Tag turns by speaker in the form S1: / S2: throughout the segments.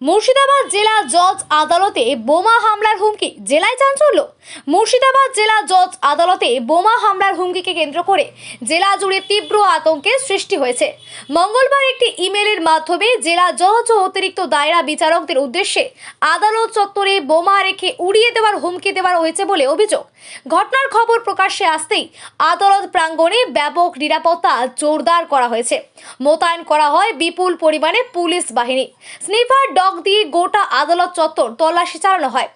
S1: মুর্শিদাবাদ জেলা জজ আদালতে বোমা হামলার হুমকি, জেলায় চাঞ্চল্য। মুর্শিদাবাদ জেলা জজ আদালতে বোমা হামলার হুমকিকে কেন্দ্র করে জেলা জুড়ে তীব্র আতঙ্কের সৃষ্টি হয়েছে। মঙ্গলবার একটি ইমেলের মাধ্যমে জেলা জজ ও অতিরিক্ত দায়রা বিচারকদের উদ্দেশ্যে আদালত চত্বরে বোমা রেখে উড়িয়ে দেওয়ার হুমকি দেওয়া হয়েছে বলে অভিযোগ। ঘটনার খবর প্রকাশ্যে আসতেই আদালত প্রাঙ্গণে ব্যাপক নিরাপত্তা জোরদার করা হয়েছে। মোতায়েন করা হয় বিপুল পরিমাণে পুলিশ বাহিনী। স্নিপার ডগ দিয়ে গোটা আদালত চত্বর তল্লাশি চালানো হয়।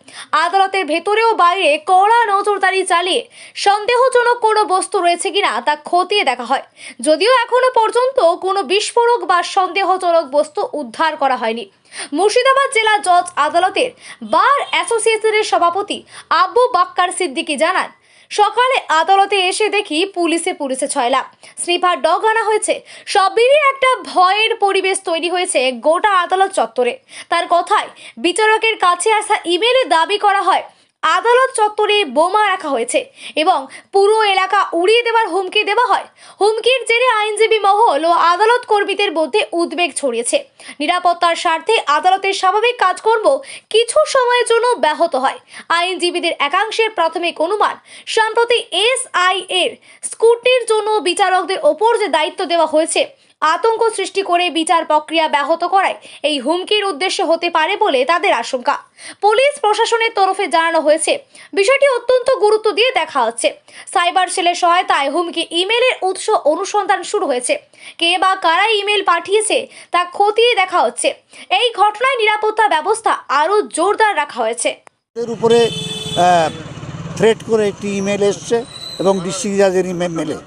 S1: আদালতের ভেতরে ও বাইরে কড়া নজরদারি চালিয়ে সন্দেহজনক কোনো বস্তু রয়েছে কিনা তা খতিয়ে দেখা হয়। যদিও এখনো পর্যন্ত কোনো বিস্ফোরক বা সন্দেহজনক বস্তু উদ্ধার করা হয়নি। মুর্শিদাবাদ জেলা জজ আদালতের বার অ্যাসোসিয়েশনের সভাপতি আবু বাক্কার সিদ্দিকী জানান, সকালে আদালতে এসে দেখি পুলিশে ছয়লা স্নিপার ডগ আনা হয়েছে। সব মিলিয়ে একটা ভয়ের পরিবেশ তৈরি হয়েছে গোটা আদালত চত্বরে। তার কথায় বিচারকের কাছে আসা ইমেলে দাবি করা হয় আদালত চত্বরে বোমা রাখা হয়েছে এবং পুরো এলাকা উড়িয়ে দেওয়ার হুমকি দেওয়া হয়। হুমকির জেরে আইনজীবী মহল ও আদালত কর্মীদের মধ্যে উদ্বেগ ছড়িয়েছে। নিরাপত্তার স্বার্থে আদালতের স্বাভাবিক কাজকর্ম কিছু সময়ের জন্য ব্যাহত হয়। আইনজীবীদের একাংশের প্রাথমিক অনুমান, সম্প্রতি এসআই এর স্কুটির জন্য বিচারকদের ওপর যে দায়িত্ব দেওয়া হয়েছে, আতঙ্ক সৃষ্টি করে বিচার প্রক্রিয়া ব্যাহত করায় এই হুমকির উদ্দেশ্য হতে পারে বলে তাদের আশঙ্কা। পুলিশ প্রশাসনের তরফে জানানো হয়েছে বিষয়টি অত্যন্ত গুরুত্ব দিয়ে দেখা হচ্ছে। সাইবার সেলের সহায়তায় হুমকি ইমেলের উৎস অনুসন্ধান শুরু হয়েছে। কে বা কারা ইমেল পাঠিয়েছে তা খতিয়ে দেখা হচ্ছে। এই ঘটনায় নিরাপত্তা ব্যবস্থা আরও জোরদার রাখা হয়েছে।
S2: এর উপরে থ্রেট করে একটি ইমেল এসছে এবং ডিস্ট্রিক্ট জাজের ইমেলে,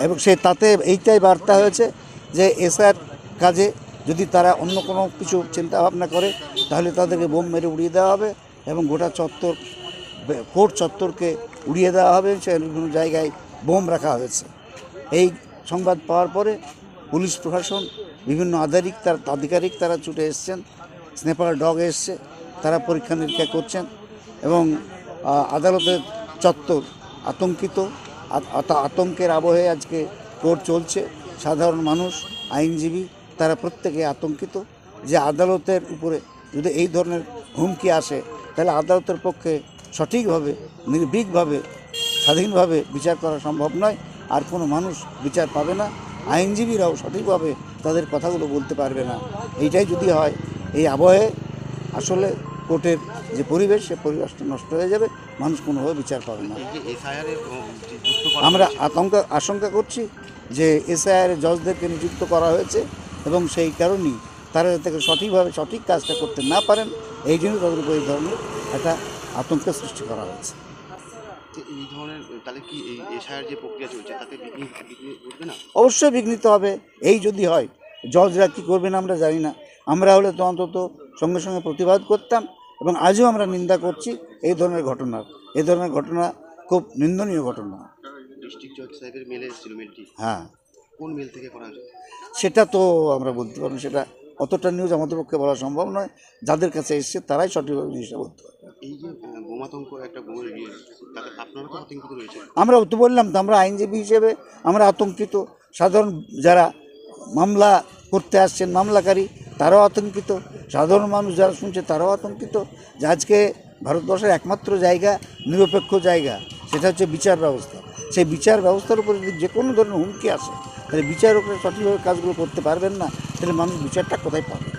S2: এবং সে তাতে এইটাই বার্তা হয়েছে যে এসআর কাজে যদি তারা অন্য কোনো কিছু চিন্তাভাবনা করে তাহলে তাদেরকে বোম মেরে উড়িয়ে দেওয়া হবে এবং গোটা চত্বর, কোর্ট চত্বরকে উড়িয়ে দেওয়া হবে। সে বিভিন্ন জায়গায় বোম রাখা হয়েছে। এই সংবাদ পাওয়ার পরে পুলিশ প্রশাসন, বিভিন্ন আধিকারিক তারা ছুটে এসছেন। স্নেপার ডগ এসছে, তারা পরীক্ষা নিরীক্ষা করছেন এবং আদালতের চত্বর আতঙ্কিত। আতঙ্কের আবহে আজকে কোর্ট চলছে। সাধারণ মানুষ, আইনজীবী তারা প্রত্যেকে আতঙ্কিত যে আদালতের উপরে যদি এই ধরনের হুমকি আসে তাহলে আদালতের পক্ষে সঠিকভাবে, নির্ভীকভাবে, স্বাধীনভাবে বিচার করা সম্ভব নয়। আর কোনো মানুষ বিচার পাবে না, আইনজীবীরাও সঠিকভাবে তাদের কথাগুলো বলতে পারবে না। এইটাই যদি হয়, এই আবহে আসলে কোর্টের যে পরিবেশ, সে পরিবেশটা নষ্ট হয়ে যাবে, মানুষ কোনোভাবে বিচার পাবে না। আমরা আশঙ্কা করছি যে এসআইআর জজদেরকে নিযুক্ত করা হয়েছে এবং সেই কারণেই তারা যাতে সঠিকভাবে সঠিক কাজটা করতে না পারেন, এই জন্য তাদের উপর এই ধরনের একটা আতঙ্কের সৃষ্টি করা হয়েছে।
S3: এই ধরনের তাহলে কি এই এসআইআর যে প্রক্রিয়া চলছে তাতে বিঘ্ন ঘটবে না?
S2: অবশ্যই বিঘ্নিত হবে। এই যদি হয়, জজরা কী করবেন আমরা জানি না। আমরা হলে তো অন্তত সঙ্গে সঙ্গে প্রতিবাদ করতাম এবং আজও আমরা নিন্দা করছি এই ধরনের ঘটনার। এই ধরনের ঘটনা খুব নিন্দনীয় ঘটনা।
S3: ডিস্ট্রিক্ট জজ সাহেবের মেলে এসেছিল মেলটি,
S2: হ্যাঁ,
S3: কোন মেল থেকে করা হয়েছে
S2: সেটা তো আমরা বলতে পারবো। সেটা অতটা নিউজ আমাদের পক্ষে বলা সম্ভব নয়। যাদের কাছে এসছে তারাই সঠিকভাবে জিনিসটা বলতে পারবে।
S3: এই যে বোমাতঙ্ক একটা বোমা তাতে আপনারা তো আতঙ্কিত রয়েছে।
S2: আমরা তো বললাম তো, আমরা আইনজীবী হিসেবে আমরা আতঙ্কিত। সাধারণ যারা মামলা করতে আসছেন, মামলাকারী, তারাও আতঙ্কিত। সাধারণ মানুষ যারা শুনছে তারাও আতঙ্কিত যে আজকে ভারতবর্ষের একমাত্র জায়গা, নিরপেক্ষ জায়গা, সেটা হচ্ছে বিচার ব্যবস্থা। সেই বিচার ব্যবস্থার উপরে যদি যে কোনো ধরনের হুমকি আসে তাহলে বিচারকরা সঠিকভাবে কাজগুলো করতে পারবেন না, তাহলে মানুষ বিচারটা কোথায় পাবে?